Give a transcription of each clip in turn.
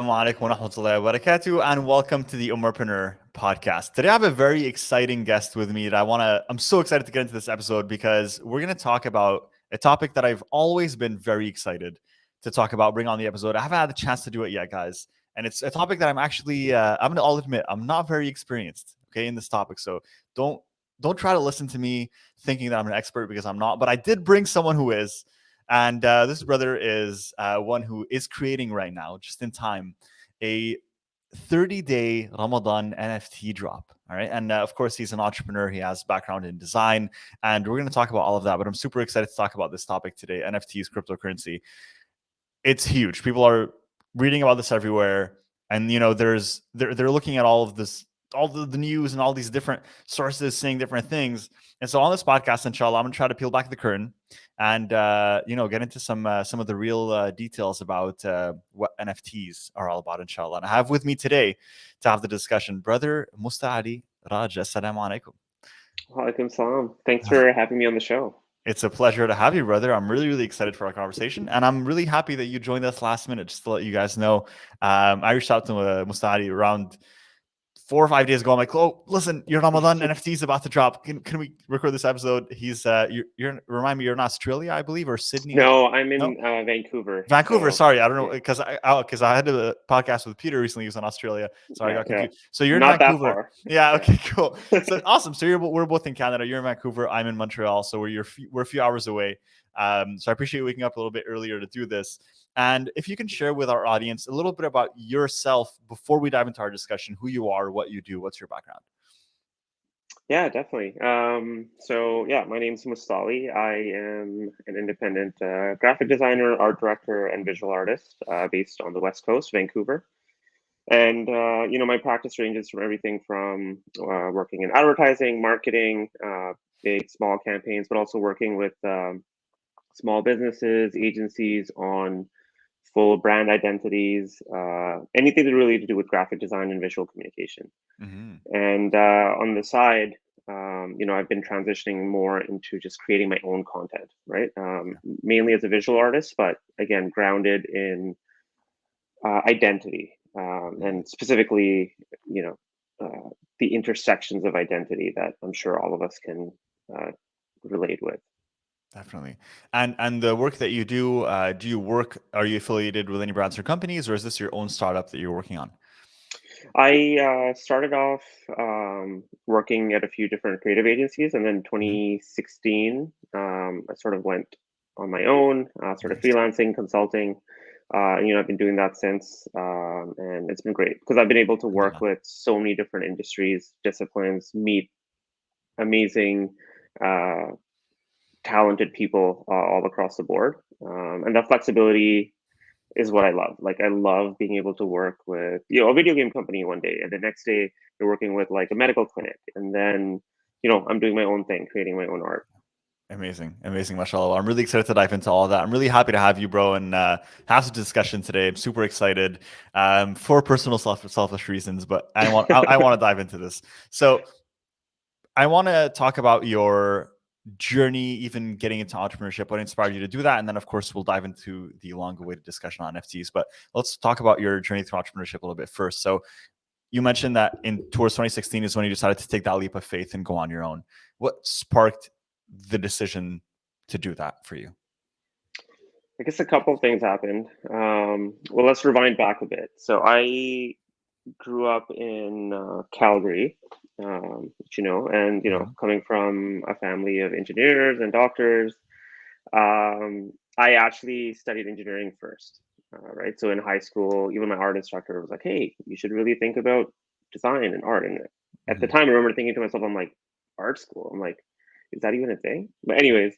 Assalamu alaikum wa rahmatullahi wa barakatuh, and welcome to the Ummahpreneur podcast. Today I have a very exciting guest with me that I'm so excited to get into this episode because we're going to talk about a topic that I've always been very excited to talk about, bring on the episode. I haven't had the chance to do it yet, guys. And it's a topic that I'll admit, I'm not very experienced, okay, in this topic. So don't, don't try to listen to me thinking that I'm an expert because I'm not, but I did bring someone who is. And this brother is one who is creating right now, just in time, a 30-day Ramadan NFT drop. All right. And of course, he's an entrepreneur. He has background in design. And we're going to talk about all of that. But I'm super excited to talk about this topic today, NFTs, cryptocurrency. It's huge. People are reading about this everywhere. And, you know, they're looking at all of this, all the news and all these different sources saying different things. And so on this podcast, inshallah, I'm going to try to peel back the curtain and get into some of the real details about what NFTs are all about, inshallah. And I have with me today to have the discussion, brother Mustaali Raj. Assalamu alaikum. Walaikum salam. Thanks for having me on the show. It's a pleasure to have you, brother. I'm really, really excited for our conversation. And I'm really happy that you joined us last minute, just to let you guys know. I reached out to Mustaali around 4 or 5 days ago. I'm like, oh, listen, your Ramadan NFT is about to drop. Can we record this episode? He's remind me, you're in Australia, I believe, or Sydney? No, I'm in Vancouver. Vancouver. So, sorry, I don't know because I had a podcast with Peter recently. He was in Australia, so I got confused. So you're not in Vancouver. That far. Yeah. Okay. Cool. So awesome. So we're both in Canada. You're in Vancouver. I'm in Montreal. So we're a few hours away. So I appreciate you waking up a little bit earlier to do this. And if you can share with our audience a little bit about yourself before we dive into our discussion, who you are, what you do, what's your background? Yeah, definitely. My name's Mustaali. I am an independent graphic designer, art director, and visual artist based on the West Coast, Vancouver. And, my practice ranges from everything from working in advertising, marketing, big, small campaigns, but also working with small businesses, agencies on full brand identities, anything to really to do with graphic design and visual communication. Mm-hmm. And on the side, I've been transitioning more into just creating my own content, right? Mainly as a visual artist, but again, grounded in identity and specifically, the intersections of identity that I'm sure all of us can relate with. Definitely. And the work that you do, are you affiliated with any brands or companies, or is this your own startup that you're working on? I started off working at a few different creative agencies, and then 2016, I sort of went on my own, started freelancing, consulting. I've been doing that since, and it's been great because I've been able to work with so many different industries, disciplines, meet amazing, talented people all across the board, and that flexibility is what I love. Like I love being able to work with, a video game company one day, and the next day you're working with like a medical clinic, and then, I'm doing my own thing, creating my own art. Amazing, mashallah. I'm really excited to dive into all of that. I'm really happy to have you, bro, and have some discussion today. I'm super excited for personal selfish reasons, but I want to dive into this. So I want to talk about your journey, even getting into entrepreneurship, what inspired you to do that. And then, of course, we'll dive into the long-awaited discussion on NFTs. But let's talk about your journey through entrepreneurship a little bit first. So you mentioned that towards 2016 is when you decided to take that leap of faith and go on your own. What sparked the decision to do that for you? I guess a couple of things happened. Well, let's rewind back a bit. So I grew up in Calgary, coming from a family of engineers and doctors. I actually studied engineering first, right? So in high school, even my art instructor was like, "Hey, you should really think about design and art." And at the time, I remember thinking to myself, "I'm like, art school? I'm like, is that even a thing?" But anyways,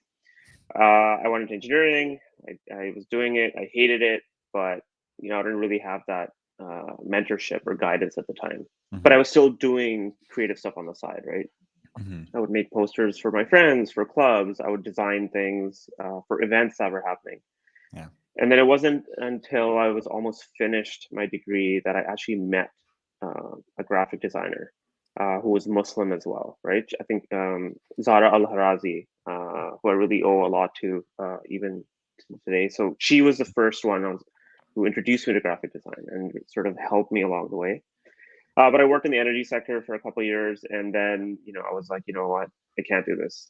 I went into engineering. I was doing it. I hated it, but I didn't really have that mentorship or guidance at the time. But I was still doing creative stuff on the side, right? I would make posters for my friends, for clubs. I would design things for events that were happening. Yeah. And then it wasn't until I was almost finished my degree that I actually met a graphic designer who was Muslim as well, right? I think Zara Al-Harazi, who I really owe a lot to even today. So she was the first one who introduced me to graphic design and sort of helped me along the way. But I worked in the energy sector for a couple of years, and then I was like, you know what, I can't do this.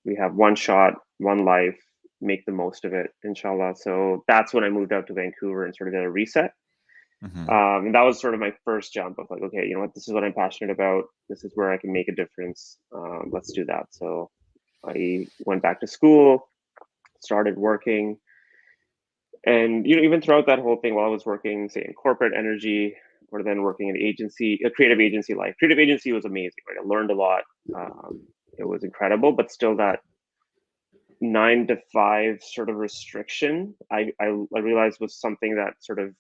We have one shot, one life, make the most of it, inshallah. So that's when I moved out to Vancouver and sort of did a reset. And that was sort of my first jump of like, okay, you know what, this is what I'm passionate about. This is where I can make a difference. Let's do that. So I went back to school, started working, and even throughout that whole thing, while I was working, say in corporate energy, or then working in agency, a creative agency life. Creative agency was amazing, right? I learned a lot. It was incredible, but still that 9 to 5 sort of restriction, I realized was something that sort of,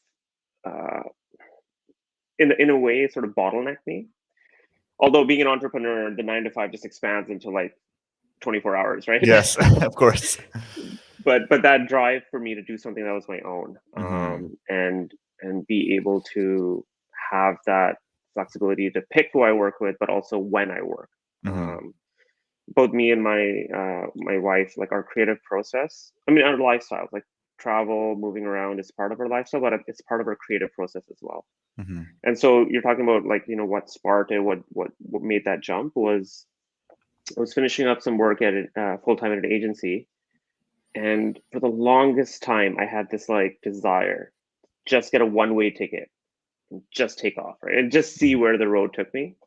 in a way, sort of bottlenecked me. Although being an entrepreneur, the 9 to 5 just expands into like 24 hours, right? Yes, of course. But that drive for me to do something that was my own, and be able to have that flexibility to pick who I work with, but also when I work. Both me and my wife, like our creative process, I mean, our lifestyles, like travel, moving around is part of our lifestyle, but it's part of our creative process as well. And so you're talking about like, what sparked it, what made that jump was I was finishing up some work at full-time at an agency. And for the longest time, I had this like desire, just get a one-way ticket and just take off, right? And just see where the road took me.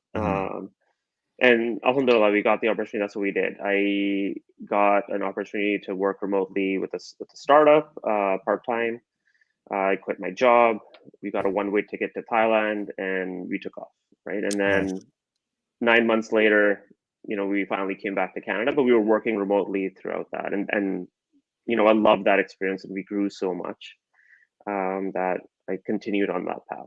And alhamdulillah, we got the opportunity. That's what we did. I got an opportunity to work remotely with a startup part-time. I quit my job. We got a one-way ticket to Thailand and we took off, right? And then 9 months later, we finally came back to Canada, but we were working remotely throughout that. And I loved that experience, and we grew so much that I continued on that path.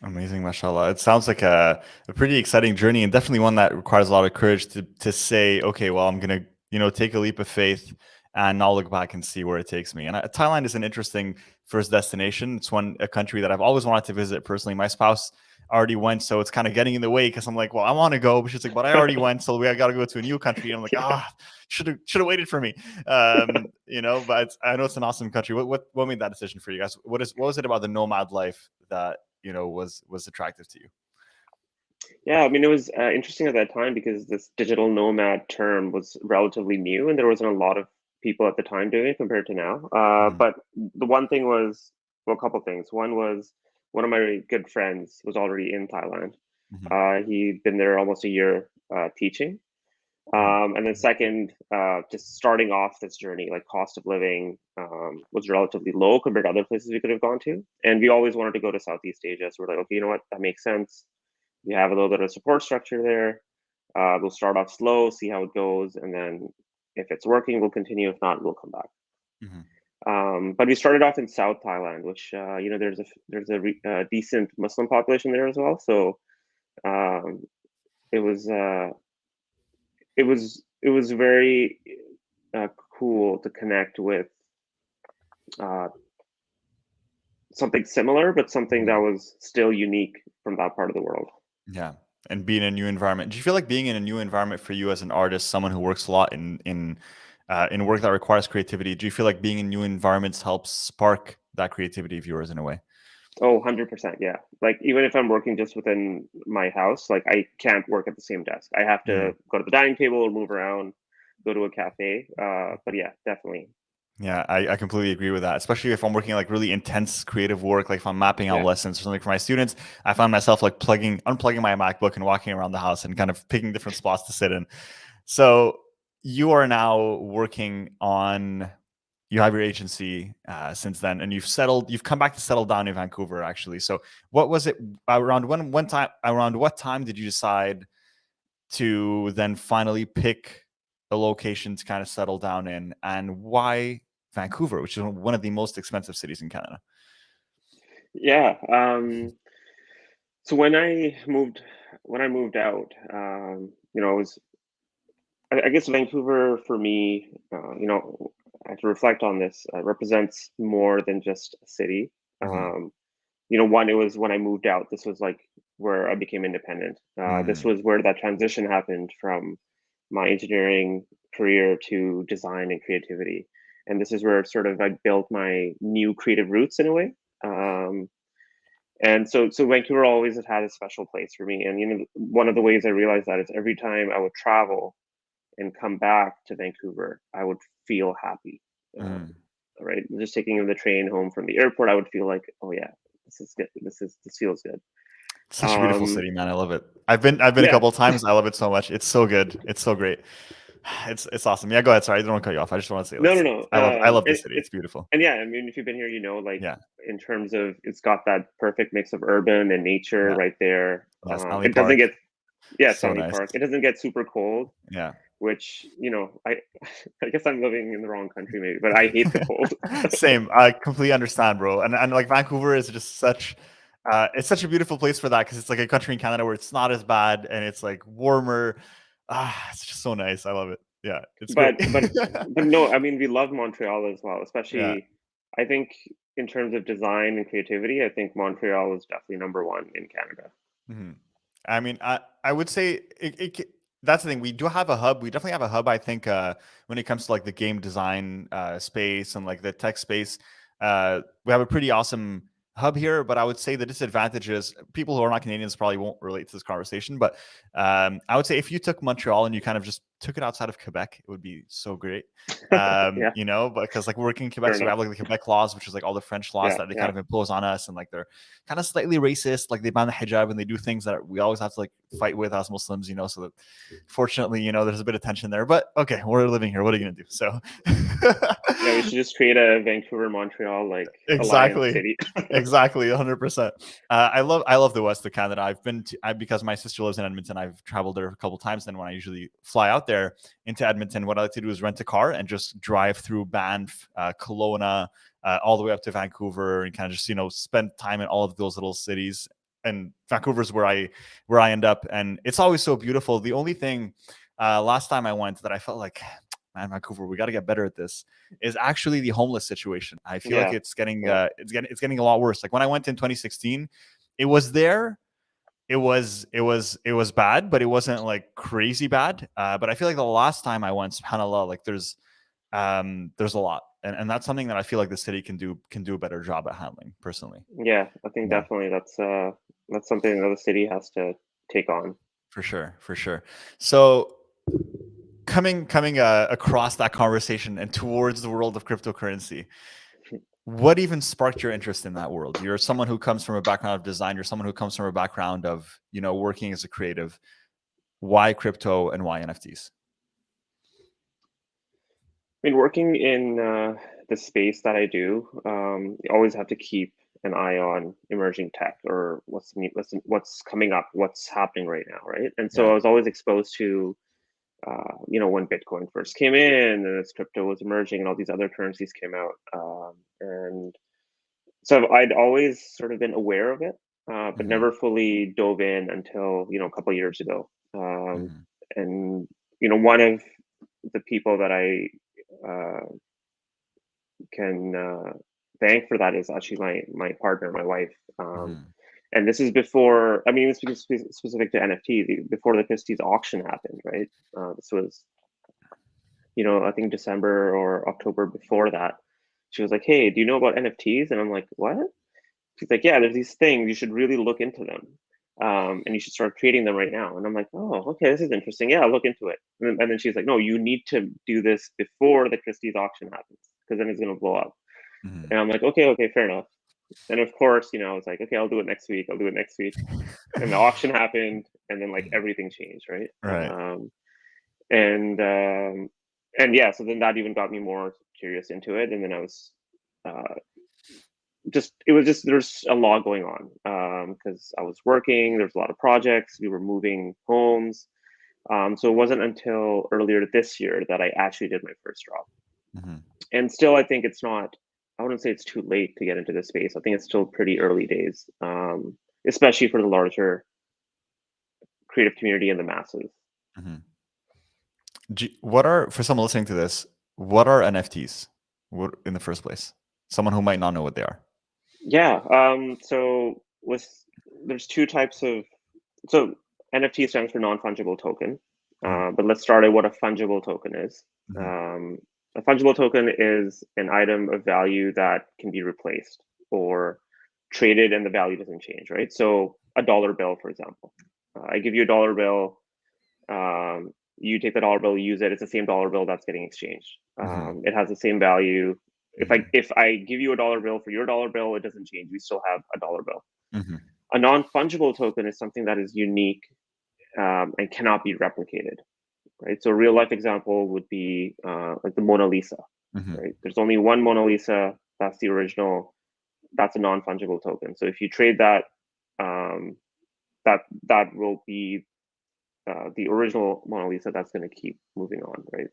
Amazing, mashallah. It sounds like a pretty exciting journey, and definitely one that requires a lot of courage to say, okay, well, I'm going to, take a leap of faith and not look back and see where it takes me. And Thailand is an interesting first destination. It's a country that I've always wanted to visit personally. My spouse already went, so it's kind of getting in the way because I'm like, well, I want to go, but she's like, but I already went, so I got to go to a new country. And I'm like, should have waited for me. But I know it's an awesome country. What made that decision for you guys? What was it about the nomad life that was attractive to you? Yeah, I mean, it was interesting at that time because this digital nomad term was relatively new, and there wasn't a lot of people at the time doing it compared to now. But the one thing was, well, a couple of things. One was one of my good friends was already in Thailand. He'd been there almost a year teaching. And then second, just starting off this journey, like cost of living was relatively low compared to other places we could have gone to. And we always wanted to go to Southeast Asia. So we're like, okay, you know what? That makes sense. We have a little bit of support structure there. We'll start off slow, see how it goes. And then if it's working, we'll continue. If not, we'll come back. But we started off in South Thailand, which, there's a decent Muslim population there as well. So it was very cool to connect with something similar, but something that was still unique from that part of the world. Yeah, and being in a new environment. Do you feel like being in a new environment for you as an artist, someone who works a lot in work that requires creativity, do you feel like being in new environments helps spark that creativity of yours in a way? Oh, 100%. Yeah. Like even if I'm working just within my house, like I can't work at the same desk. I have to go to the dining table or move around, go to a cafe. But yeah, definitely. Yeah, I completely agree with that. Especially if I'm working like really intense creative work, like if I'm mapping out lessons or something for my students, I find myself like unplugging my MacBook and walking around the house and kind of picking different spots to sit in. So you are now working on, you have your agency since then, and you've come back to settle down in Vancouver actually. So what was it around what time did you decide to then finally pick a location to kind of settle down in, and why Vancouver, which is one of the most expensive cities in Canada? Yeah. So when I moved out, I guess Vancouver for me, I have to reflect on this, represents more than just a city. One, it was when I moved out, this was like where I became independent. This was where that transition happened from my engineering career to design and creativity. and this is where sort of I built my new creative roots in a way. And so Vancouver always has had a special place for me. And one of the ways I realized that is every time I would travel and come back to Vancouver, I would feel happy. Mm. Right, just taking the train home from the airport, I would feel like, oh yeah, this is good. This feels good. Such a beautiful city, man. I love it. I've been a Yeah, couple of times. I love it so much. It's so good. It's so great. It's awesome. Yeah, go ahead. Sorry, I don't want to cut you off. I just want to say no, this. no, I no. love this city. It's beautiful. And yeah, I mean, if you've been here, like Yeah. in terms of it's got that perfect mix of urban and nature Yeah. right there. Yeah. Stanley It doesn't Park. get So Stanley nice. Park. It doesn't get super cold, Yeah. which I I guess I'm living in the wrong country maybe, but I hate the cold. Same. I completely understand, bro. And like Vancouver is just such it's such a beautiful place for that because it's like a country in Canada where it's not as bad and it's like warmer. It's just so nice. I love it. Yeah, it's great. But no, I mean we love Montreal as well, Yeah. especially I think in terms of design and creativity, I think Montreal is definitely number one in Canada. Mhm. I mean, I would say that's the thing. We do have a hub. We definitely have a hub. I think when it comes to like the game design space and like the tech space, we have a pretty awesome hub here. But I would say the disadvantage is people who are not Canadians probably won't relate to this conversation. But I would say if you took Montreal and you kind of just took it outside of Quebec, it would be so great. Yeah, Because like we're working in Quebec, fair so we enough. have like the Quebec laws, which is like all the French laws Yeah, that they kind yeah. of impose on us, and like they're kind of slightly racist. Like they ban the hijab and they do things that we always have to like fight with as Muslims, so that fortunately, there's a bit of tension there. But okay, we're living here. What are you gonna do? So Yeah, we should just create a Vancouver Montreal like alliance exactly. city. Exactly, 100%. I love the west of Canada. Because my sister lives in Edmonton. I've traveled there a couple times. And when I usually fly out there into Edmonton, what I like to do is rent a car and just drive through Banff, Kelowna, all the way up to Vancouver, and kind of just spend time in all of those little cities. And Vancouver's where I end up, and it's always so beautiful. The only thing last time I went that I felt like, man, Vancouver, we got to get better at this, is actually the homeless situation. I feel like Yeah, it's getting yeah. it's getting a lot worse. Like when I went in 2016, it was there. It was bad, but it wasn't like crazy bad. But I feel like the last time I went, subhanallah, like there's a lot, and that's something that I feel like the city can do a better job at handling. Personally, Yeah, I think yeah, definitely that's something that the city has to take on. for sure, for sure. So coming across that conversation and towards the world of cryptocurrency, what even sparked your interest in that world? You're someone who comes from a background of design. You're someone who comes from a background of working as a creative. Why crypto and why NFTs? I mean, working in the space that I do, you always have to keep an eye on emerging tech or what's coming up, what's happening right now, right? And so Yeah. I was always exposed to, when Bitcoin first came in and as crypto was emerging and all these other currencies came out, and so I'd always sort of been aware of it, but Hmm. never fully dove in until a couple of years ago. Hmm. And one of the people that I uh, can thank for that is actually my partner, my wife. Hmm. And this is before. I mean, it's specific to NFT. Before the Christie's auction happened, right? This was, I think December or October before that. She was like, "Hey, do you know about NFTs?" And I'm like, "What?" She's like, "Yeah, there's these things. You should really look into them, and you should start creating them right now." And I'm like, "Oh, okay, this is interesting. Yeah, I'll look into it." And then she's like, "No, you need to do this before the Christie's auction happens, because then it's gonna blow up." Hmm. And I'm like, "Okay, okay, fair enough." And of course, I was like, "Okay, I'll do it next week. I'll do it next week." And the auction happened, and then like everything changed, right? Right. And yeah, so then that even got me more curious into it, and then I was uh, it was just there's a lot going on because I was working. There's a lot of projects. We were moving homes. So it wasn't until earlier this year that I actually did my first drop. Hmm. And still, I think it's not. I wouldn't say it's too late to get into this space. I think it's still pretty early days, especially for the larger creative community and the masses. Hmm. What are, for someone listening to this, what are NFTs? What, in the first place? Someone who might not know what they are. Yeah. So with there's two types of so NFT stands for non fungible token. Hmm. But let's start at what a fungible token is. Hmm. Um, A fungible token is an item of value that can be replaced or traded and the value doesn't change, right? So a dollar bill, for example. I give you a dollar bill, you take the dollar bill, use it, it's the same dollar bill that's getting exchanged. It has the same value. If I give you a dollar bill for your dollar bill, it doesn't change. We still have a dollar bill. A non-fungible token is something that is unique and cannot be replicated, right? So a real life example would be like the Mona Lisa, right? There's only one Mona Lisa, that's the original, that's a non-fungible token. So if you trade that, that will be the original Mona Lisa that's going to keep moving on, right?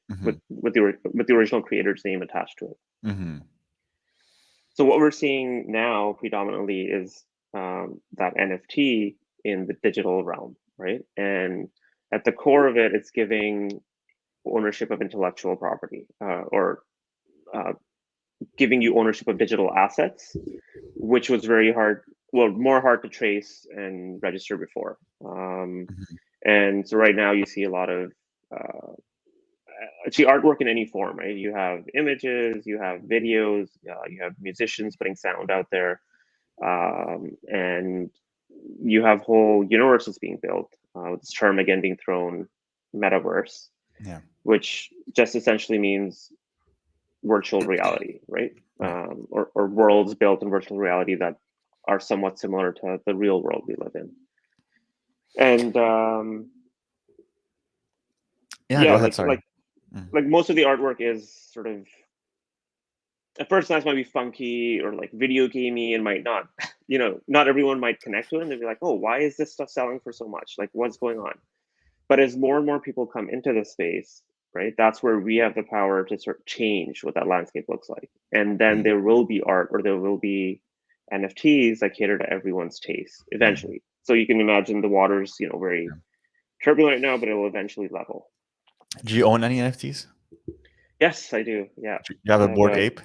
With the original creator's name attached to it. So what we're seeing now predominantly is that NFT in the digital realm, right? And at the core of it, it's giving ownership of intellectual property or giving you ownership of digital assets, which was very hard, well, more hard to trace and register before. And so right now you see a lot of actually artwork in any form, right? You have images, you have videos, you have musicians putting sound out there, and you have whole universes being built. With this term again being thrown, Metaverse, which just essentially means virtual reality, right? Or worlds built in virtual reality that are somewhat similar to the real world we live in. And go ahead, sorry. Like most of the artwork is sort of, at first glance might be funky or like video gamey and might not, not everyone might connect to it and they'd be like, oh, why is this stuff selling for so much? Like, what's going on? But as more and more people come into the space, right, that's where we have the power to sort of change what that landscape looks like. And then there will be art or there will be NFTs that cater to everyone's taste eventually. So you can imagine the waters, very turbulent right now, but it will eventually level. Do you own any NFTs? Yes, I do. Yeah. Do you have a Bored Ape?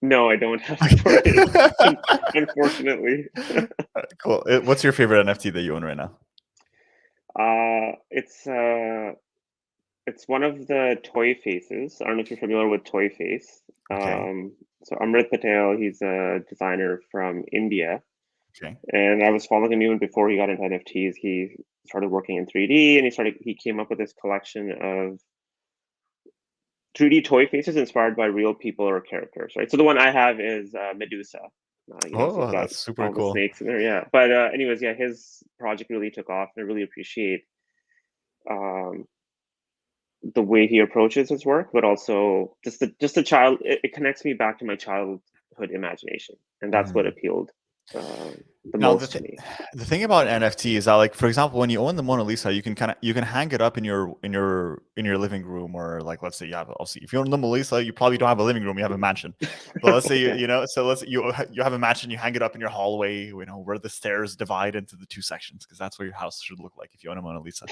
No, I don't have a Bored Ape, unfortunately. Cool. What's your favorite NFT that you own right now? It's one of the Toy Faces. I don't know if you're familiar with Toy Face. Okay. So Amrit Patel, he's a designer from India. Okay. And I was following him even before he got into NFTs. He started working in 3D and he came up with this collection of 3D toy faces inspired by real people or characters, right? So the one I have is Medusa. So that's super all cool. the snakes in there, yeah. But anyways, yeah, his project really took off, and I really appreciate the way he approaches his work, but also just the child. It connects me back to my childhood imagination, and that's what appealed the most to me. The thing about NFT is that, like, for example, when you own the Mona Lisa, you can hang it up in your living room, or like, let's say you have, obviously, if you own the Mona Lisa, you probably don't have a living room, you have a mansion. But let's say you have a mansion, you hang it up in your hallway, where the stairs divide into the two sections, because that's what your house should look like if you own a Mona Lisa.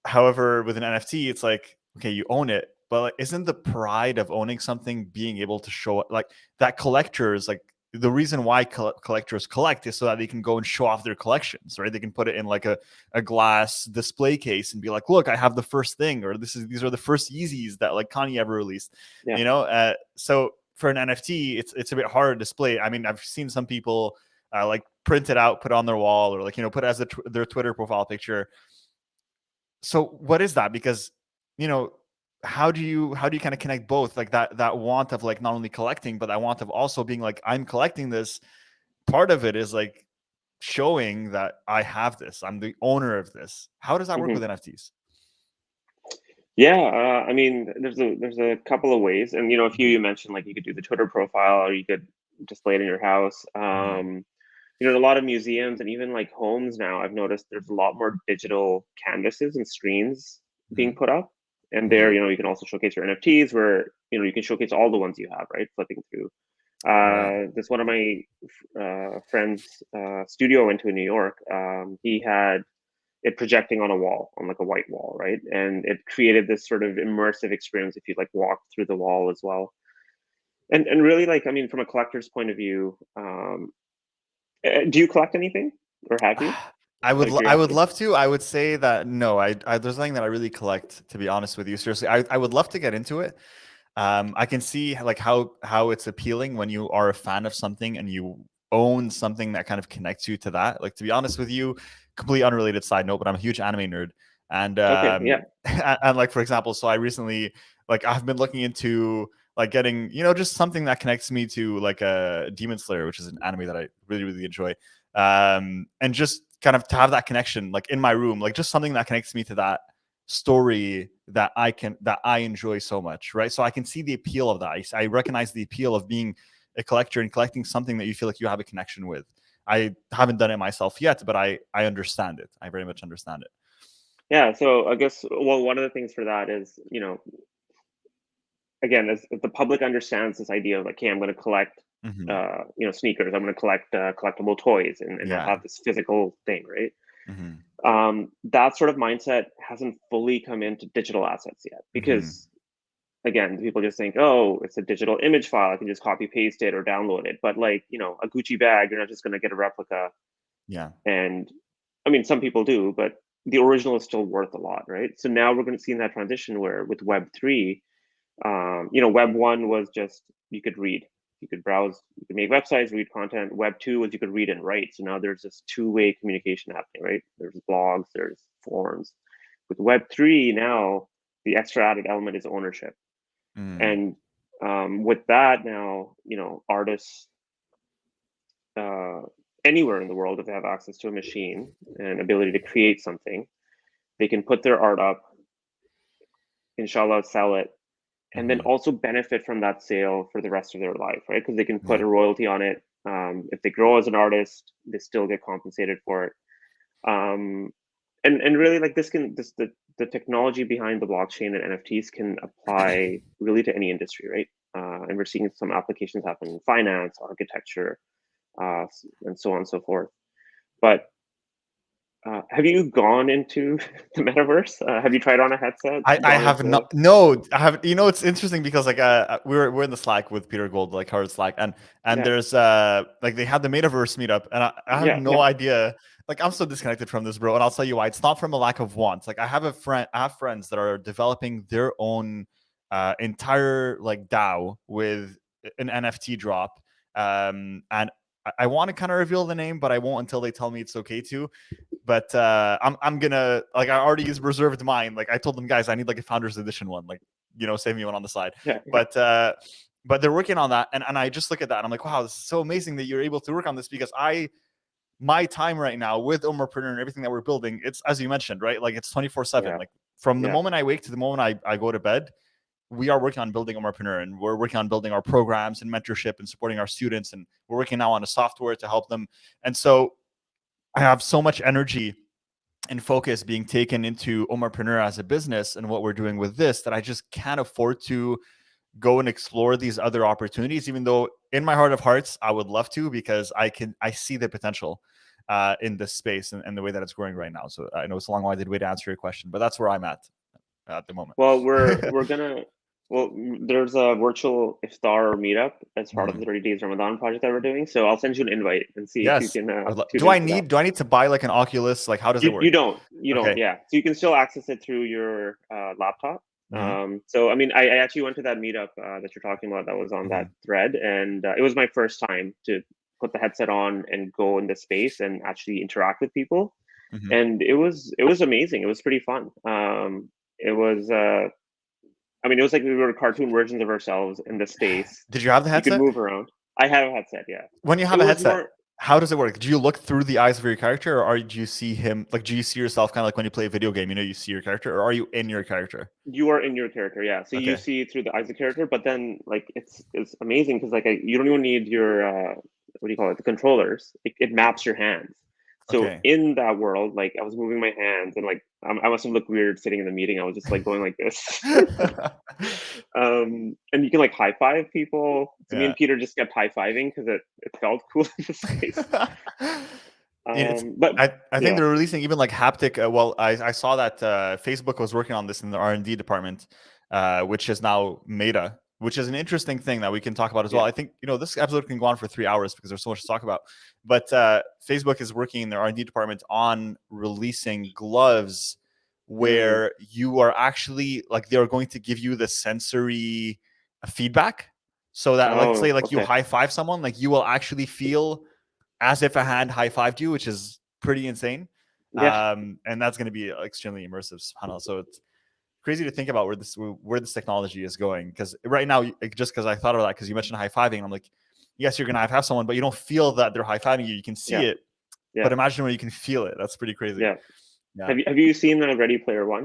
However, with an NFT, it's like, okay, you own it, but like, isn't the pride of owning something being able to show it, like that collectors, like the reason why collectors collect is so that they can go and show off their collections, right? They can put it in like a glass display case and be like, look, I have the first thing, or these are the first Yeezys that like Kanye ever released. So for an NFT, it's a bit hard to display. I mean, I've seen some people like print it out, put it on their wall, or like, put it as their Twitter profile picture. So what is that? Because, how do you kind of connect both, like that want of like not only collecting, but that want of also being like, I'm collecting this. Part of it is like showing that I have this, I'm the owner of this. How does that work with NFTs? Yeah, I mean, there's a couple of ways, and a few you mentioned, like you could do the Twitter profile, or you could display it in your house. A lot of museums and even like homes now, I've noticed there's a lot more digital canvases and screens being put up. And there, you can also showcase your NFTs where, you can showcase all the ones you have, right? Flipping through. This one of my friends' studio I went to in New York. He had it projecting on a wall, on like a white wall, right? And it created this sort of immersive experience if you like walk through the wall as well. And really, like, I mean, from a collector's point of view, do you collect anything, or have you? I would out of I would curiosity? love to. I would say that no, there's nothing that I really collect, to be honest with you. Seriously, I would love to get into it. I can see like how it's appealing when you are a fan of something and you own something that kind of connects you to that. Like, to be honest with you, completely unrelated side note, but I'm a huge anime nerd, and Okay, yeah. and like, for example, so I recently, like, I've been looking into like getting, just something that connects me to like a Demon Slayer, which is an anime that I really really enjoy, and just kind of to have that connection like in my room, like just something that connects me to that story that I enjoy so much, right? So I can see the appeal of that. I recognize the appeal of being a collector and collecting something that you feel like you have a connection with. I haven't done it myself yet, but I understand it. I very much understand it. Yeah, so I guess, well, one of the things for that is, again, as if the public understands this idea of like, hey, I'm going to collect, Hmm. sneakers. I'm going to collect collectible toys and Yeah. have this physical thing, right? Hmm. That sort of mindset hasn't fully come into digital assets yet, Hmm. because again, people just think, oh, it's a digital image file. I can just copy paste it or download it. But like, a Gucci bag, you're not just going to get a replica. Yeah. And I mean, some people do, but the original is still worth a lot, right? So now we're going to see that transition where with Web3, Web 1 was just you could read, you could browse, you could make websites, read content. Web 2 was you could read and write. So now there's this two-way communication happening, right? There's blogs, there's forums. With Web 3 now, the extra added element is ownership. Mm. And with that now, artists uh, anywhere in the world, if they have access to a machine and ability to create something, they can put their art up, inshallah, sell it, and then Hmm. also benefit from that sale for the rest of their life, right? Because they can put Yeah. a royalty on it. If they grow as an artist, they still get compensated for it. Um, and really, like the technology behind the blockchain and NFTs can apply really to any industry, right? And we're seeing some applications happen in finance, architecture, and so on and so forth. But have you gone into the metaverse? Have you tried on a headset? I Gone have into not. No, I have. It's interesting because like we're in the Slack with Peter Gold, like hard Slack, and yeah, there's like they had the Metaverse meetup, and I have yeah, no yeah, idea. Like, I'm so disconnected from this, bro, and I'll tell you why. It's not from a lack of want. Like, I have friends that are developing their own entire like DAO with an NFT drop, and I want to kind of reveal the name, but I won't until they tell me it's okay to. But I'm gonna, like, I already used reserved mine. Like, I told them, guys, I need like a founders edition one, like, save me one on the side. yeah, But they're working on that, and I just look at that and I'm like, wow, this is so amazing that you're able to work on this, because my time right now with Ummahpreneur and everything that we're building, it's, as you mentioned, right, like, it's 24/7. yeah, Like, from the yeah. moment I wake to the moment I go to bed, we are working on building Ummahpreneur, and we're working on building our programs and mentorship and supporting our students, and we're working now on a software to help them. And so I have so much energy and focus being taken into Ummahpreneur as a business and what we're doing with this, that I just can't afford to go and explore these other opportunities, even though in my heart of hearts I would love to, because I see the potential in this space, and the way that it's growing right now. So I know it's a long-winded way to answer your question, but that's where I'm at the moment. Well, we're gonna. Well, there's a virtual iftar meetup as part of Mhm. the 30 Days Ramadan project that we're doing. So I'll send you an invite and see if you Yes. can tune Do I into that. need to buy like an Oculus? Like, how does it You work? don't, Okay. yeah. So you can still access it through your laptop. Hmm. So I mean, I actually went to that meetup that you're talking about that was on that Hmm. thread, and it was my first time to put the headset on and go in the space and actually interact with people, Hmm. and it was amazing. It was pretty fun. It was I mean, it was like we were cartoon versions of ourselves in the space. Did you have the You could headset? move around. I have a headset, yeah. When you It have a was headset, more how does it work? Do you look through the eyes of your character, or do you see him? Like, do you see yourself kind of like when you play a video game? You see your character, or are you in your character? you are in your character, yeah. So you Okay. see through the eyes of the character, but then like it's amazing because like you don't even need your what do you call it? The controllers. It maps your hands. So Okay. in that world, like I was moving my hands and like I must have looked weird sitting in the meeting. I was just like going like this. And you can like high five people. So me Yeah. and Peter just kept high fiving because it felt cool in the space. It's But I think yeah, they're releasing even like haptic. Well, I saw that Facebook was working on this in the R&D department, which is now Meta. which is an interesting thing that we can talk about as Yeah. well. I think, this episode can go on for 3 hours because there's so much to talk about. But Facebook is working in their R&D department on releasing gloves where you are actually like, they're going to give you the sensory feedback, so that let's say like you Okay. high five someone, like you will actually feel as if a hand high fived you, which is pretty insane. Yeah. And that's going to be extremely immersive. So it's crazy to think about where this technology is going. Because right now, just because I thought of that, because you mentioned high fiving, I'm like, yes, you're going to high five someone, but you don't feel that they're high fiving you. You can see Yeah. it, Yeah. but imagine when you can feel it. That's pretty crazy. Yeah. Yeah. Have you seen the Ready Player One?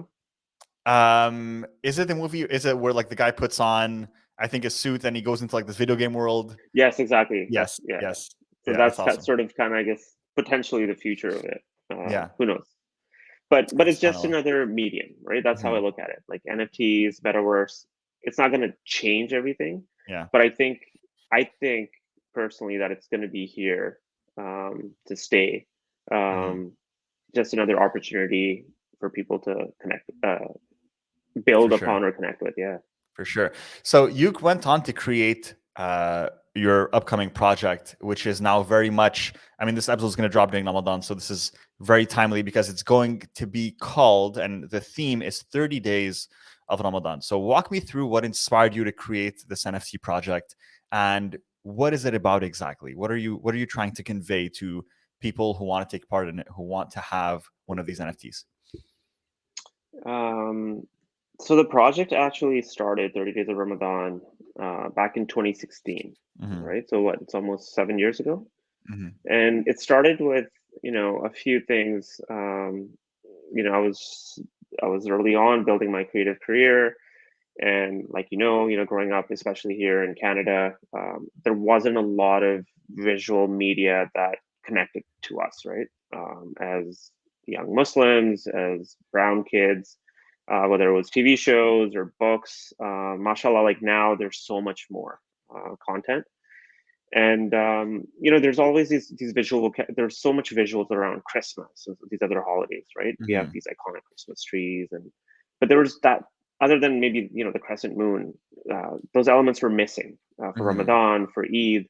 Is it the movie? Is it where like the guy puts on, I think, a suit and he goes into like this video game world? Yes, exactly. Yes. Yeah. Yes. So Yeah. That's that's awesome. sort of kind of, I guess, potentially the future of it. Yeah. Who knows? But it's just Subhanallah. another medium, right? That's how I Mhm. look at it. Like NFTs, Metaverse, it's not going to change everything, Yeah. but I think personally that it's going to be here to stay. Just another opportunity for people to connect, build For sure. upon, or connect with. Yeah. For sure. So you went on to create your upcoming project, which is now very much, I mean, this episode is going to drop during Ramadan, so this is very timely because it's going to be called, and the theme is 30 Days of Ramadan. So walk me through what inspired you to create this NFT project, and what is it about exactly? What are you trying to convey to people who want to take part in it, who want to have one of these NFTs? Um, so the project actually started 30 Days of Ramadan back in 2016, Mm-hmm. right? So what? It's almost 7 years ago. Mm-hmm. And it started with a few things. I was early on building my creative career, and like growing up, especially here in Canada, there wasn't a lot of visual media that connected to us, right? As young Muslims, as brown kids, whether it was TV shows or books, mashallah, like now there's so much more content. And there's always these there's so much visuals around Christmas and these other holidays, right? We have Mm-hmm. these iconic Christmas trees, but there was that, other than maybe the crescent moon, those elements were missing for Mm-hmm. Ramadan, for Eid.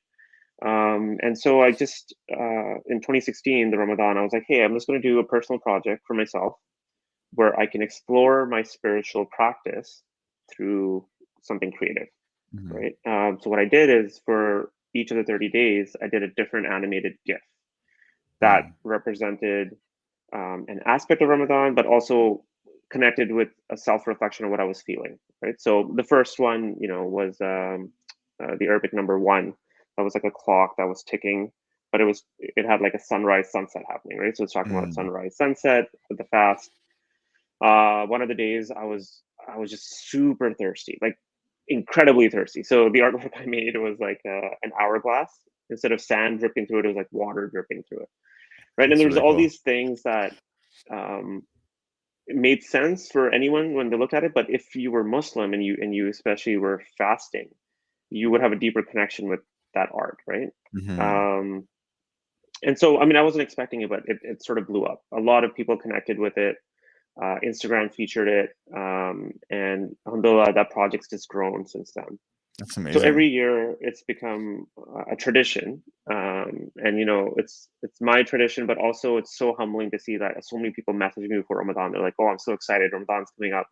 And so I just in 2016, the Ramadan, I was like, hey, I'm just going to do a personal project for myself where I can explore my spiritual practice through something creative, Mm-hmm. right? So what I did is, for each of the 30 days, I did a different animated GIF that Mm-hmm. represented an aspect of Ramadan, but also connected with a self-reflection of what I was feeling, right? So the first one, was the Arabic number one. That was like a clock that was ticking, but it had like a sunrise sunset happening, right? So it's talking about Mm-hmm. sunrise sunset, the fast. One of the days I was just super thirsty, like incredibly thirsty. So the artwork I made was like an hourglass. Instead of sand dripping through it, it was like water dripping through it, right? And That's there's really all cool. these things that um, it made sense for anyone when they looked at it. But if you were Muslim and you especially were fasting, you would have a deeper connection with that art, right? Mm-hmm. Um, and so, I mean, I wasn't expecting it, but it sort of blew up. A lot of people connected with it. Instagram featured it, and alhamdulillah, that project's just grown since then. That's So amazing. every year it's become a tradition, and it's my tradition, but also it's so humbling to see that so many people message me before Ramadan. They're like, "Oh, I'm so excited! Ramadan's coming up.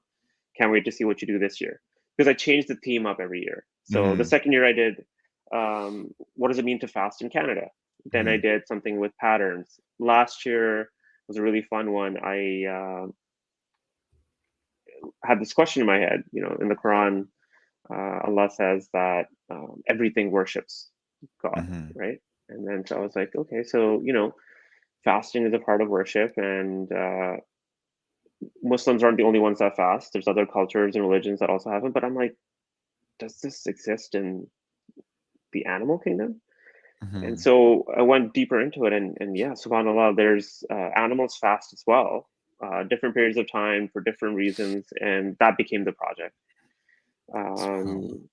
Can't wait to see what you do this year." Because I change the theme up every year. So the Mm-hmm. second year I did, what does it mean to fast in Canada? Then I Mm-hmm. did something with patterns. Last year was a really fun one. I had this question in my head. In the Quran, Allah says that everything worships God, Mm-hmm. right? And then so I was like, okay, so fasting is a part of worship, and Muslims aren't the only ones that fast. There's other cultures and religions that also have it. But I'm like, does this exist in the animal kingdom? And Mm-hmm. so I went deeper into it, and yeah, subhanallah, there's animals fast as well, different periods of time for different reasons, and that became the project. SubhanAllah. Um,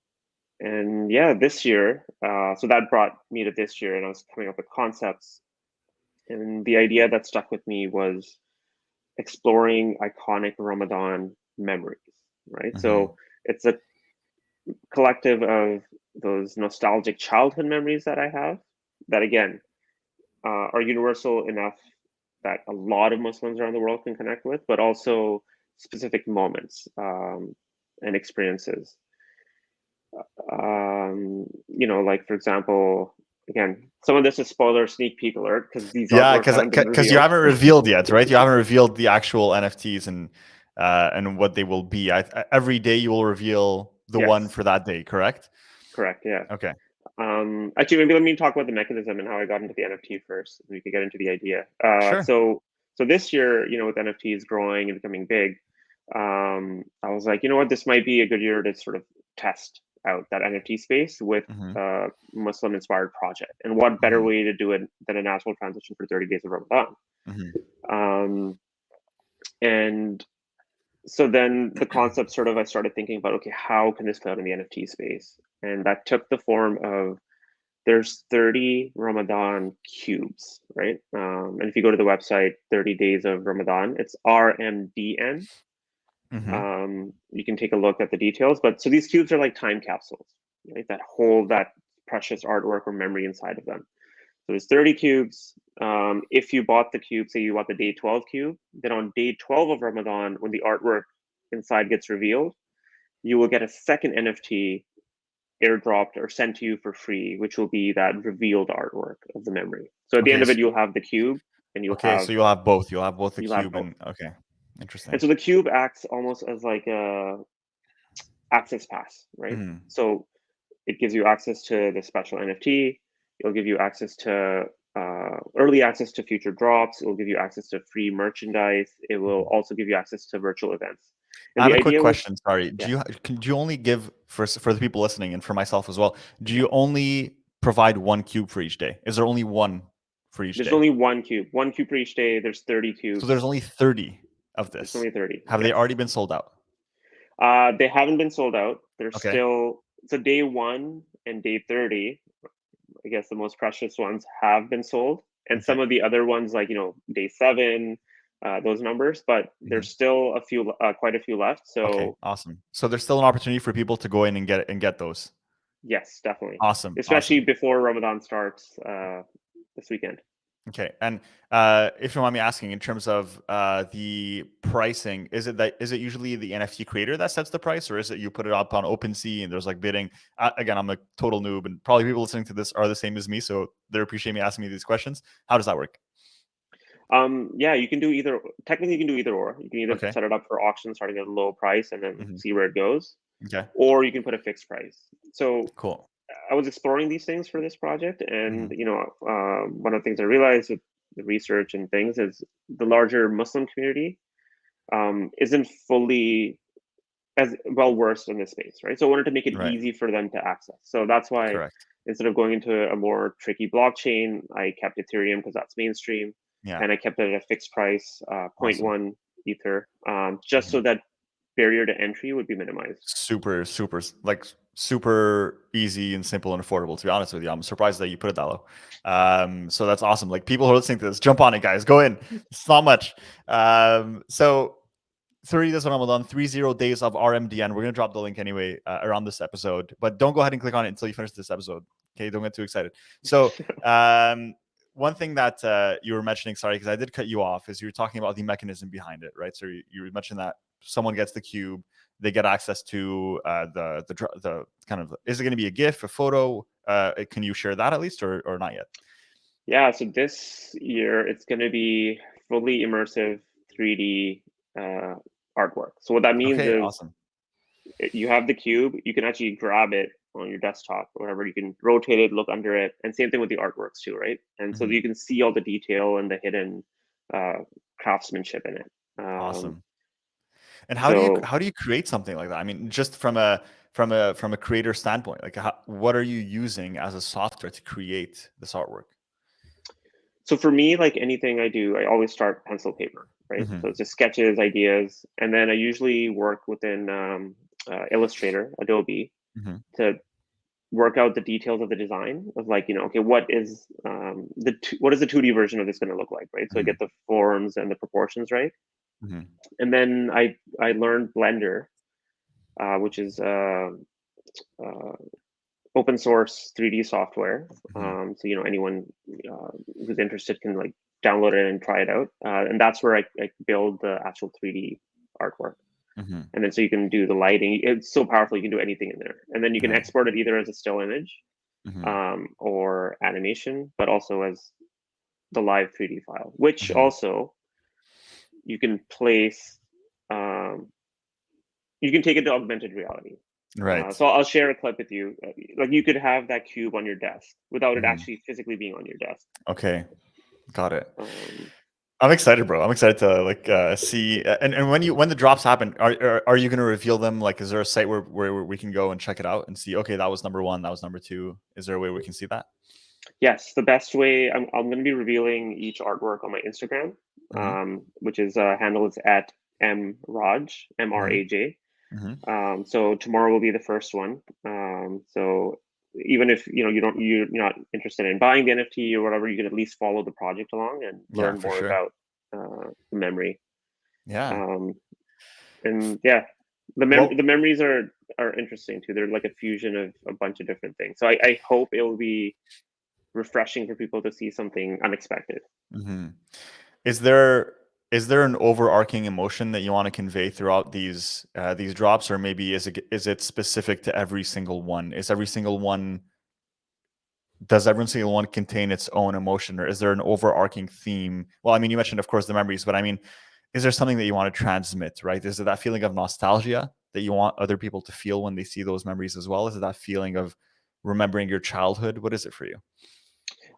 and yeah, this year, so that brought me to this year, and I was coming up with concepts. And the idea that stuck with me was exploring iconic Ramadan memories, right? Mm-hmm. So it's a collective of those nostalgic childhood memories that I have that, again, are universal enough that a lot of Muslims around the world can connect with, but also specific moments and experiences. Like, for example, again, some of this is spoiler sneak peek alert because these Yeah, artworks haven't been because you revealed. haven't revealed yet, right? You haven't revealed the actual NFTs and what they will be. Every day you will reveal the one Yes, for that day, correct? correct. Yeah. Okay. Actually, maybe let me talk about the mechanism and how I got into the NFT first. We could get into the idea. Sure. So this year, with NFTs growing and becoming big, I was like, you know what, this might be a good year to sort of test out that NFT space with Mm-hmm. a Muslim-inspired project. And what better Mm-hmm. way to do it than a natural transition for 30 Days of Ramadan? Mm-hmm. And so then the concept sort of, I started thinking about, okay, how can this play out in the NFT space? And that took the form of there's 30 Ramadan cubes, right? And if you go to the website, 30 Days of Ramadan, it's RMDN. Mm-hmm. You can take a look at the details. But so these cubes are like time capsules, right? That hold that precious artwork or memory inside of them. So there's 30 cubes. If you bought the cube, say you bought the day 12 cube, then on day 12 of Ramadan, when the artwork inside gets revealed, you will get a second NFT airdropped or sent to you for free, which will be that revealed artwork of the memory. So at the end Okay. of it, you'll have the cube and you'll Okay. have So you'll have both. You'll have both the you'll have cube both. and okay. And Interesting. so the cube acts almost as like a access pass, right? Mm-hmm. So it gives you access to the special NFT. It'll give you access to early access to future drops. It will give you access to free merchandise. It will also give you access to virtual events. I And have the a quick idea was, question. Sorry. yeah, Do you only give for the people listening and for myself as well? Do yeah. you only provide one cube for each day? Is there only one for each There's day? only one cube for each day. There's 30 So there's cubes. only 30 of There's this. only 30. Have they Yes. already been sold out? They haven't been sold out. They're Okay. still, so day 1 and day 30, I guess the most precious ones have been sold. And Okay. some of the other ones, like, day 7, those numbers, but Mhm. there's still quite a few left. Okay. So Awesome. So there's still an opportunity for people to go in and get those. yes, definitely. Awesome. Especially Awesome. before Ramadan starts this weekend. Okay. And if you want me asking, in terms of the pricing, is it usually the NFT creator that sets the price, or is it you put it up on OpenSea and there's like bidding? Again, I'm a total noob, and probably people listening to this are the same as me, so they appreciate me asking me these questions. How does that work? Yeah, you can do either. Technically, you can do either or. You can either Okay. set it up for auction starting at a low price and then Hmm. see where it goes, Okay. or you can put a fixed price. So Cool. I was exploring these things for this project, Hmm. and one of the things I realized with the research and things is the larger Muslim community isn't fully as well versed in this space, right? So I wanted to make it Right. easy for them to access. So that's why Correct. instead of going into a more tricky blockchain, I kept Ethereum because that's mainstream, Yeah. and I kept it at a fixed price, zero point Awesome. 0.1 Ether, just Mhm. so that barrier to entry would be minimized. Super easy and simple and affordable, to be honest with you. I'm surprised that you put it that low. So that's awesome. Like, people who are listening to this, jump on it, guys. Go in. It's not much. So 30 days of Ramadan, 30 days of RMDN. We're going to drop the link anyway around this episode, but don't go ahead and click on it until you finish this episode. Okay, don't get too excited. So one thing that you were mentioning, sorry, because I did cut you off, is you were talking about the mechanism behind it, right? So you mentioned that someone gets the cube, they get access to the kind of, is it going to be a GIF, a photo? Can you share that at least, or not yet? Yeah, so this year it's going to be fully immersive 3D artwork. So what that means Okay, is awesome. you have the cube, you can actually grab it on your desktop or whatever, you can rotate it, look under it, and same thing with the artworks too, right? And so Mhm. you can see all the detail and the hidden uh, craftsmanship in it. Awesome. And So how do you create something like that? I mean, just from a creator standpoint, like, what are you using as a software to create this artwork? so for me, like anything I do, I always start pencil paper, right? Hmm. So it's just sketches, ideas, and then I usually work within Illustrator, Adobe, Hmm. to work out the details of the design of, like, okay, what is what is the 2D version of this going to look like, right? So I Hmm. get the forms and the proportions right, Hmm. and then I learned Blender, which is open source 3D software. Mm-hmm. So anyone who's interested can like download it and try it out. And that's where I build the actual 3D artwork. Mm-hmm. And then so you can do the lighting. It's so powerful, you can do anything in there. And then you can Right. export it either as a still image Mm-hmm. or animation, but also as the live 3D file, which Mm-hmm. also you can place, you can take it to augmented reality. Right. So I'll share a clip with you. Like you could have that cube on your desk without it Mm-hmm. actually physically being on your desk. Okay. Got it. Um, I'm excited, bro. I'm excited to like see and when the drops happen, are you gonna reveal them? Like, is there a site where we can go and check it out and see? Okay, that was number one. That was number two. Is there a way we can see that? yes, the best way, I'm going to be revealing each artwork on my Instagram, Mm-hmm. which is handle is at mraj, Mm-hmm. MRAJ. Mm-hmm. So tomorrow will be the first one. So even if you're not interested in buying the NFT or whatever, you can at least follow the project along and Yeah, learn for more sure. about the memory. Yeah. Um, and yeah, the Well, memories are interesting too. They're like a fusion of a bunch of different things. So I hope it will be refreshing for people to see something unexpected. mm-hmm. Is there is there an overarching emotion that you want to convey throughout these drops, or maybe is it specific to every single one? Is every single one does every single one contain its own emotion, or is there an overarching theme? Well, I mean, you mentioned, of course, the memories, but I mean, is there something that you want to transmit, right? Is it that feeling of nostalgia that you want other people to feel when they see those memories as well? Is it that feeling of remembering your childhood? What is it for you?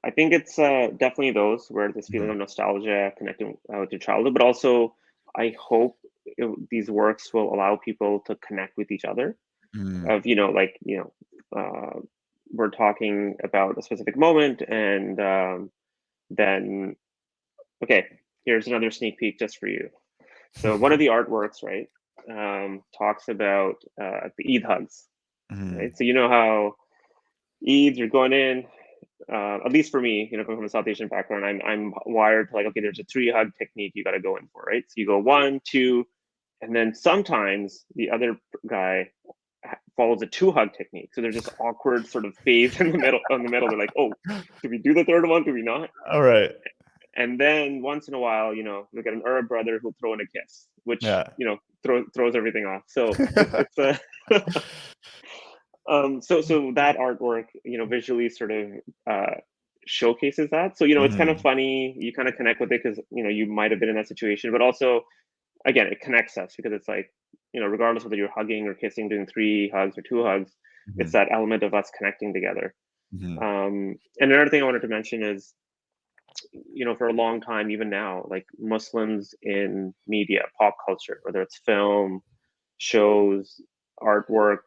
I think it's definitely those where this feeling Mm-hmm. of nostalgia connecting with your childhood, but also I hope these works will allow people to connect with each other. Mm-hmm. Of we're talking about a specific moment, and then okay, here's another sneak peek just for you. So one of the artworks, right, talks about the Eid hugs, Mm-hmm. right? So you know how Eids are going in, at least for me, coming from a South Asian background, I'm wired to like, okay, there's a 3 hug technique you got to go in for, right? So you go 1, 2, and then sometimes the other guy follows a 2 hug technique. So there's this awkward sort of phase in the middle. In the middle, they're like, oh, do we do the third one? Do we not? All right. And then once in a while, we get an Arab brother who'll throw in a kiss, which Yeah. throws everything off. So it's a so that artwork, visually sort of showcases that. So it's kind of Mm-hmm. funny. You kind of connect with it because you might have been in that situation, but also again, it connects us because it's like regardless whether you're hugging or kissing, doing 3 hugs or 2 hugs, it's Mm-hmm. that element of us connecting together. Mm-hmm. And another thing I wanted to mention is for a long time, even now, like Muslims in media, pop culture, whether it's film, shows, artwork,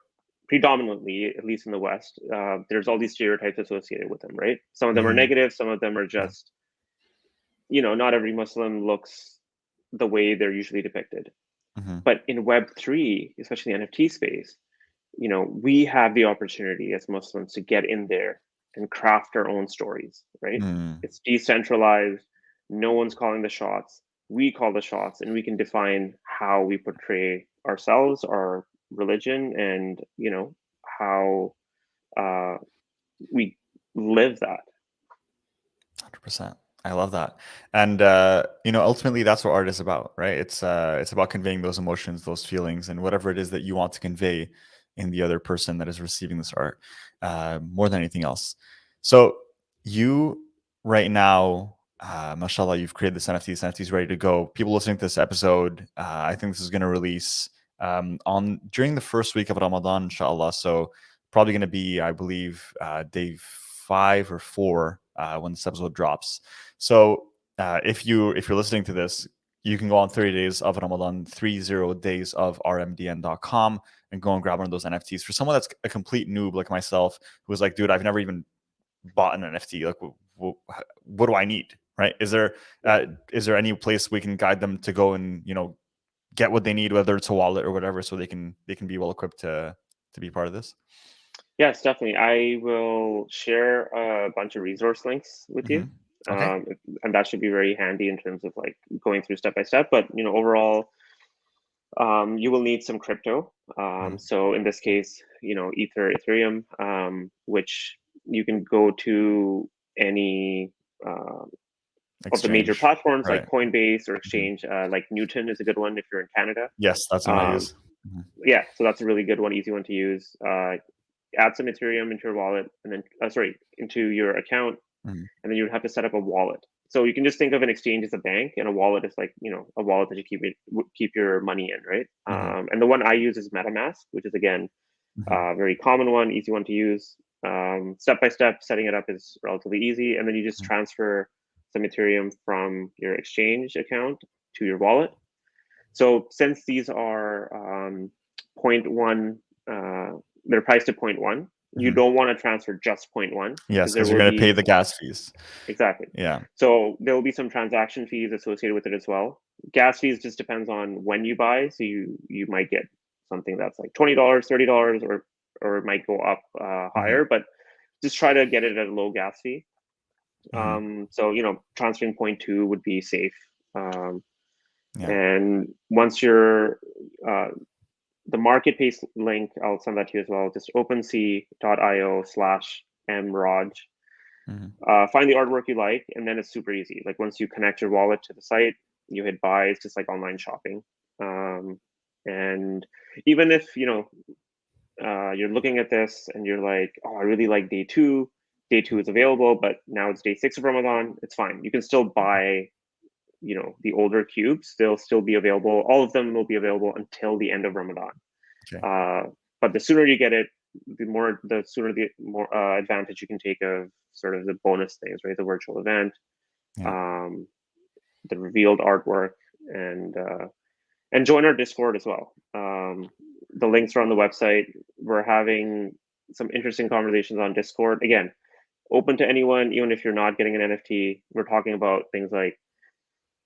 predominantly, at least in the West, there's all these stereotypes associated with them, right? Some of them are Mm-hmm. negative, some of them are Yeah. just, not every Muslim looks the way they're usually depicted. Mm-hmm. But in Web3, especially the NFT space, we have the opportunity as Muslims to get in there and craft our own stories, right? Mm-hmm. It's decentralized. No one's calling the shots. We call the shots, and we can define how we portray ourselves, our religion, and how uh, we live that. 100%. I love that. And ultimately that's what art is about, right? It's about conveying those emotions, those feelings, and whatever it is that you want to convey in the other person that is receiving this art, more than anything else. So you right now, mashallah, you've created this NFT. This NFT is ready to go. People listening to this episode, I think this is going to release on during the first week of Ramadan, inshallah. So probably going to be, I believe, day 5 or 4 when this episode drops. So if you're listening to this, you can go on 30 days of Ramadan, 30 days of RMDN.com and go and grab one of those NFTs. For someone that's a complete noob like myself, who was like, dude, I've never even bought an NFT. Like, what do I need? Right? Yeah. Is there any place we can guide them to go and get what they need, whether it's a wallet or whatever, so they can be well equipped to be part of this? Yes, definitely. I will share a bunch of resource links with you. Mm-hmm. Okay. And that should be very handy in terms of like going through step by step. But overall, You will need some crypto. So in this case, Ethereum, which you can go to any of the major Exchange. platforms like Right. Coinbase or Mhm. exchange. Like Newton is a good one if you're in Canada. Yes, that's what I use. Mhm. Yeah, so that's a really good one, easy one to use. Add some Ethereum into your wallet, and then into your account, Mhm. and then you would have to set up a wallet. So you can just think of an exchange as a bank, and a wallet is like a wallet that you keep your money in, right? Mhm. And the one I use is MetaMask, which is again Mhm. a very common one, easy one to use. Step by step, setting it up is relatively easy, and then you just Mhm. transfer some Ethereum from your exchange account to your wallet. So since these are point 0.1, they're priced at 0.1. You Mhm. don't want to transfer just 0.1 Yes, because there because you're will going to pay be the gas fees. exactly. Yeah. So there will be some transaction fees associated with it as well. Gas fees just depends on when you buy. So you might get something that's like $20, $30, or it might go up Mhm. higher, but just try to get it at a low gas fee. Mhm. So transferring 0.2 would be safe. Um, Yeah. and once you're the marketplace link, I'll send that to you as well. Just OpenSea.io/mraj. Mhm. Find the artwork you like, and then it's super easy. Like once you connect your wallet to the site, you hit buy. It's just like online shopping. And even if you're looking at this and you're like, oh, I really like day two. Day two is available, but now it's day 6 of Ramadan. It's fine. You can still buy the older cubes. They'll still be available. All of them will be available until the end of Ramadan. Okay. But the sooner you get it, the sooner the more advantage you can take of sort of the bonus things, right? The virtual event, Yeah. um, the revealed artwork, and join our Discord as well. The links are on the website. We're having some interesting conversations on Discord. Again, open to anyone, even if you're not getting an NFT. We're talking about things like,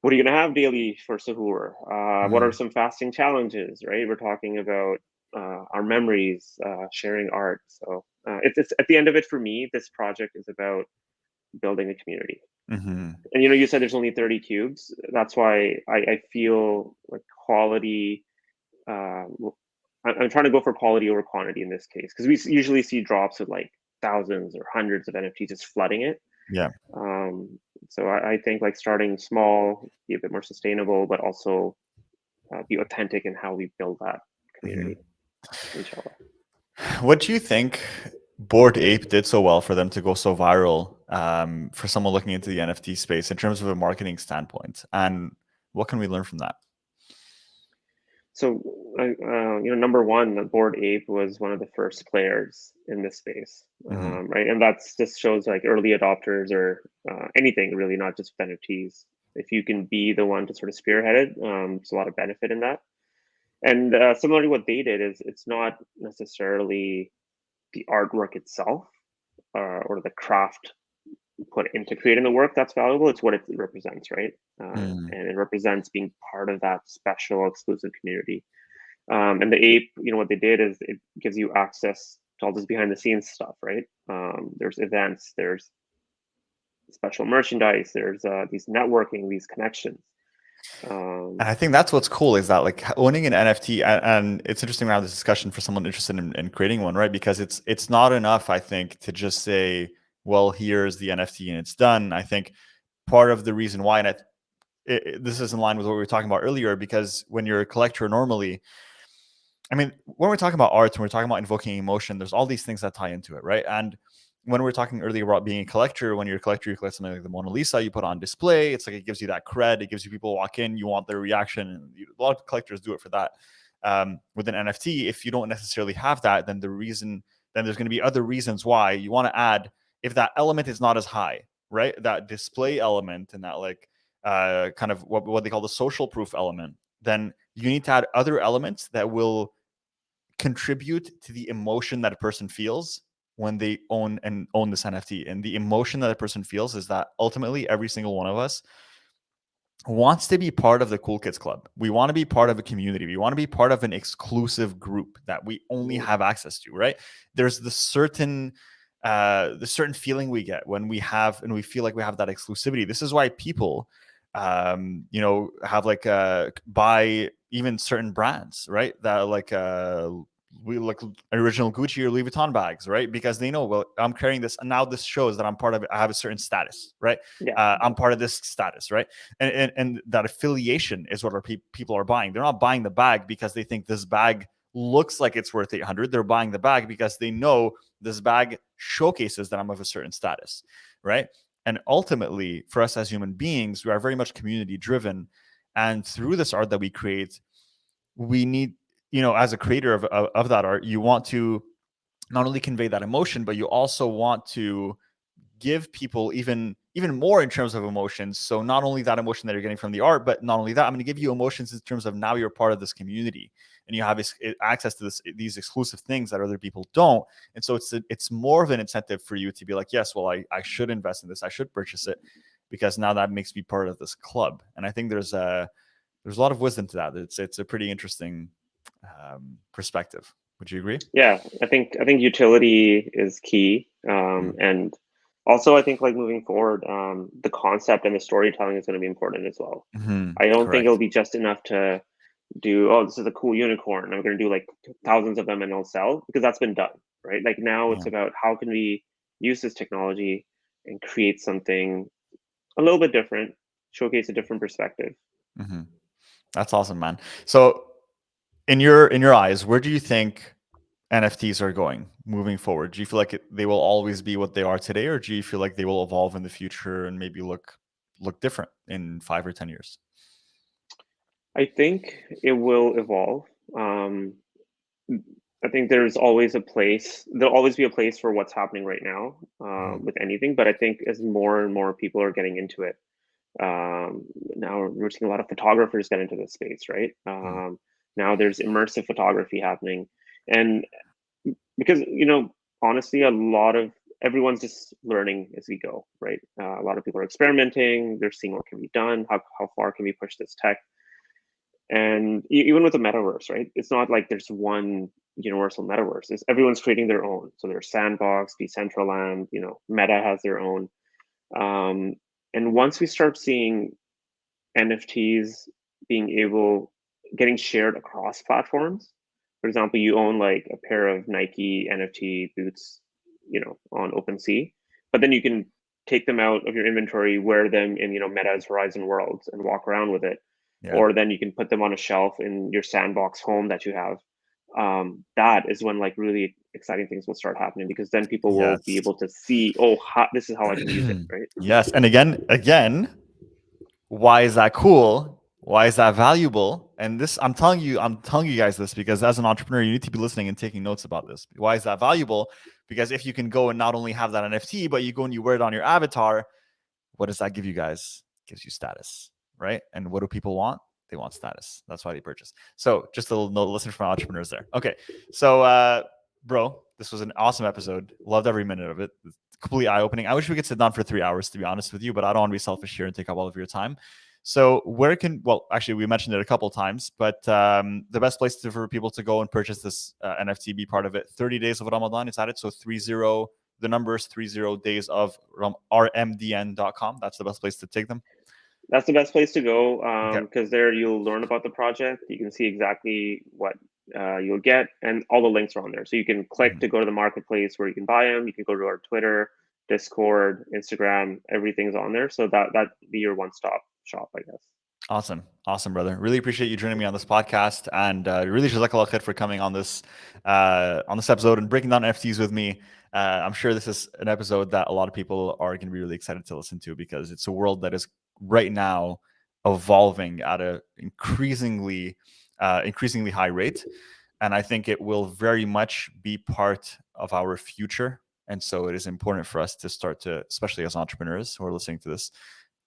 what are you going to have daily for Sahur? What are Mhm. some fasting challenges, right? We're talking about our memories, sharing art. So it's at the end of it for me, this project is about building a community. Mhm. And you said there's only 30 cubes. That's why I feel like quality. I'm trying to go for quality over quantity in this case because we usually see drops of like thousands or hundreds of NFTs just flooding it. Yeah. Um, so I think like starting small, be a bit more sustainable, but also be authentic in how we build that Mhm. community. Inshallah. What do you think Bored Ape did so well for them to go so viral, for someone looking into the NFT space in terms of a marketing standpoint? And what can we learn from that? So, number one, the Bored Ape was one of the first players in this space, Mhm. right? And that's just shows like early adopters or anything really, not just NFTs. If you can be the one to sort of spearhead it, there's a lot of benefit in that. And similarly, what they did is it's not necessarily the artwork itself or the craft put into creating the work that's valuable. It's what it represents, right? Mm. And it represents being part of that special, exclusive community. And the ape, what they did is it gives you access to all this behind the scenes stuff, right? There's events, there's special merchandise, there's these networking, these connections. And I think that's what's cool is that like owning an NFT, and it's interesting to have this discussion for someone interested in creating one, right? Because it's not enough, I think, to just say, well, here's the NFT and it's done. I think part of the reason why, and this is in line with what we were talking about earlier, because when you're a collector normally, I mean, when we're talking about art, when we're talking about invoking emotion, there's all these things that tie into it, right? And when we're talking earlier about being a collector, when you're a collector, you collect something like the Mona Lisa, you put on display. It's like it gives you that cred. It gives you people walk in, you want their reaction. And a lot of collectors do it for that. With an NFT, if you don't necessarily have that, then then there's going to be other reasons why you want to add. If that element is not as high, right? That display element and that like kind of what they call the social proof element, then you need to add other elements that will contribute to the emotion that a person feels when they own this NFT. And the emotion that a person feels is that ultimately every single one of us wants to be part of the cool kids club. We want to be part of a community. We want to be part of an exclusive group that we only have access to, right? There's the certain feeling we get when we have and we feel like we have that exclusivity. This is why people have like buy even certain brands, right? That like we like original Gucci or Louis Vuitton bags, right? Because they know, well, I'm carrying this, and now this shows that I'm part of it. I have a certain status, right? Yeah. I'm part of this status, right? And that affiliation is what people are buying. They're not buying the bag because they think this bag looks like it's worth 800. They're buying the bag because they know this bag showcases that I'm of a certain status, right? And ultimately, for us as human beings, we are very much community driven, and through this art that we create, we need, as a creator of that art, you want to not only convey that emotion, but you also want to give people even more in terms of emotions. So not only that emotion that you're getting from the art, but not only that, I'm going to give you emotions in terms of now you're part of this community and you have access to these exclusive things that other people don't. And so it's more of an incentive for you to be like, yes, well, I should invest in this, I should purchase it, because now that makes me part of this club. And I think there's a lot of wisdom to that. It's a pretty interesting perspective. Would you agree? Yeah, I think utility is key, and also I think like moving forward, the concept and the storytelling is going to be important as well. I don't think it'll be just enough to do, oh, this is a cool unicorn, I'm going to do like thousands of them and they'll sell, because that's been done, right? Like now it's about how can we use this technology and create something a little bit different, showcase a different perspective. That's awesome, man. So in your eyes, where do you think NFTs are going moving forward? Do you feel like they will always be what they are today, or do you feel like they will evolve in the future and maybe look different in 5 or 10 years? I think it will evolve. I think there's always a place. There'll always be a place for what's happening right now with anything. But I think as more and more people are getting into it, now we're seeing a lot of photographers get into this space, right? Now there's immersive photography happening, and because honestly, a lot of everyone's just learning as we go, right? A lot of people are experimenting. They're seeing what can be done. How far can we push this tech? And even with the metaverse, right? It's not like there's one universal metaverse. It's everyone's creating their own. So there's Sandbox, Decentraland, Meta has their own. And once we start seeing NFTs getting shared across platforms, for example, you own like a pair of Nike NFT boots, on OpenSea, but then you can take them out of your inventory, wear them in, Meta's Horizon Worlds and walk around with it. Yeah. Or then you can put them on a shelf in your Sandbox home that you have. That is when like really exciting things will start happening, because then people will be able to see, oh, this is how I can use it, right? Yes. And again, why is that cool? Why is that valuable? And this, I'm telling you guys this because as an entrepreneur, you need to be listening and taking notes about this. Why is that valuable? Because if you can go and not only have that NFT, but you go and you wear it on your avatar, what does that give you guys? It gives you status, right? And what do people want? They want status. That's why they purchase. So just a little note, listen from entrepreneurs there. Okay. So, bro, this was an awesome episode. Loved every minute of it. Completely eye-opening. I wish we could sit down for 3 hours, to be honest with you, but I don't want to be selfish here and take up all of your time. So actually, we mentioned it a couple of times, but the best place for people to go and purchase this NFT, be part of it, 30 Days of Ramadan, it's added. So 30, the number is 30 Days of RMDN.com. That's the best place to take them. That's the best place to go, because there you'll learn about the project. You can see exactly what you'll get, and all the links are on there. So you can click to go to the marketplace where you can buy them. You can go to our Twitter, Discord, Instagram. Everything's on there. So that be your one-stop shop, I guess. Awesome, brother. Really appreciate you joining me on this podcast, and really jazakallah khair for coming on this episode and breaking down NFTs with me. I'm sure this is an episode that a lot of people are going to be really excited to listen to, because it's a world that is right now evolving at a increasingly high rate, and I think it will very much be part of our future. And so it is important for us to start to, especially as entrepreneurs who are listening to this,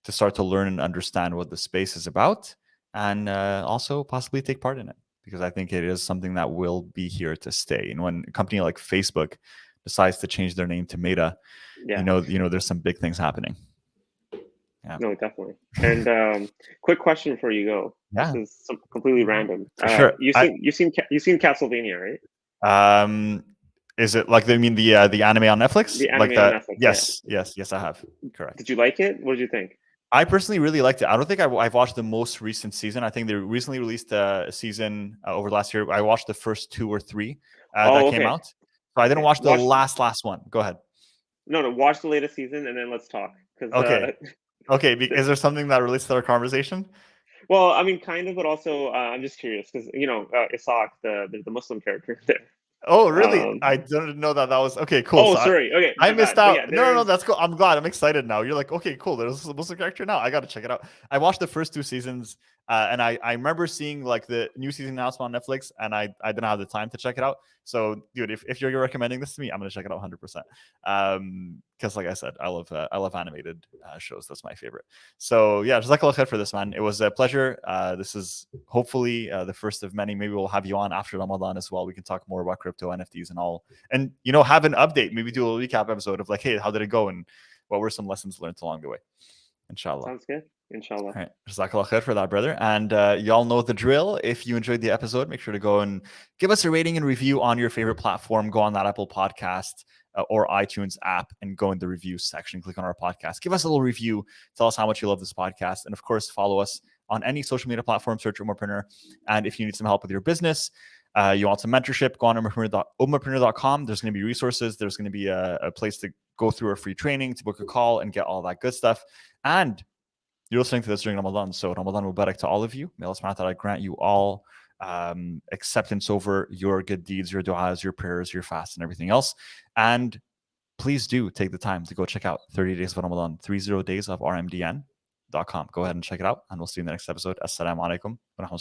to start to learn and understand what the space is about, and also possibly take part in it, because I think it is something that will be here to stay. And when a company like Facebook decides to change their name to Meta, there's some big things happening. Yeah. No, definitely. And quick question before you go. Yeah. This is completely random. For sure. You've seen Castlevania, right? Is it like, I mean, the anime on Netflix? The anime like on that? Netflix. Yes, yeah. yes, I have. Correct. Did you like it? What did you think? I personally really liked it. I don't think I've watched the most recent season. I think they recently released a season over last year. I watched the first 2 or 3 that came Okay. out. So I didn't Okay. watch the last one. Go ahead. No. Watch the latest season and then let's talk. Because Okay. Okay. Is there something that relates to our conversation? well, I mean, kind of, but also I'm just curious because Isaac, the Muslim character there. Oh, really? Um, I didn't know that was okay. Cool. oh, So sorry. Okay, I my missed bad. But yeah, out. No, there's. that's cool. I'm glad. I'm excited now. You're like, okay, cool. There's a Muslim character now. I got to check it out. I watched the first 2 seasons, and I remember seeing like the new season announcement on Netflix, and I didn't have the time to check it out. So, dude, if you're recommending this to me, I'm gonna check it out 100%. Because like I said, I love animated shows. That's my favorite. So yeah, jazakallah khair for this, man. It was a pleasure. This is hopefully the first of many. Maybe we'll have you on after Ramadan as well. We can talk more about crypto, NFTs, and all. And have an update. Maybe do a recap episode of like, hey, how did it go, and what were some lessons learned along the way? Inshallah. Sounds good. Inshallah. All right. Jazakallah khair for that, brother. And y'all know the drill. If you enjoyed the episode, make sure to go and give us a rating and review on your favorite platform. Go on that Apple Podcast or iTunes app and go in the review section. Click on our podcast. Give us a little review. Tell us how much you love this podcast. And of course, follow us on any social media platform. Search Ummahpreneur. And if you need some help with your business, you want some mentorship, go on ummahpreneur.com. There's going to be resources. There's going to be a place to go through a free training, to book a call, and get all that good stuff. And you're listening to this during Ramadan, so Ramadan Mubarak to all of you. May Allah subhanahu wa ta'ala grant you all acceptance over your good deeds, your du'as, your prayers, your fasts, and everything else. And please do take the time to go check out 30 Days of Ramadan, 30 Days of RMDN.com. Go ahead and check it out, and we'll see you in the next episode. Assalamu alaikum wa rahmatullahi.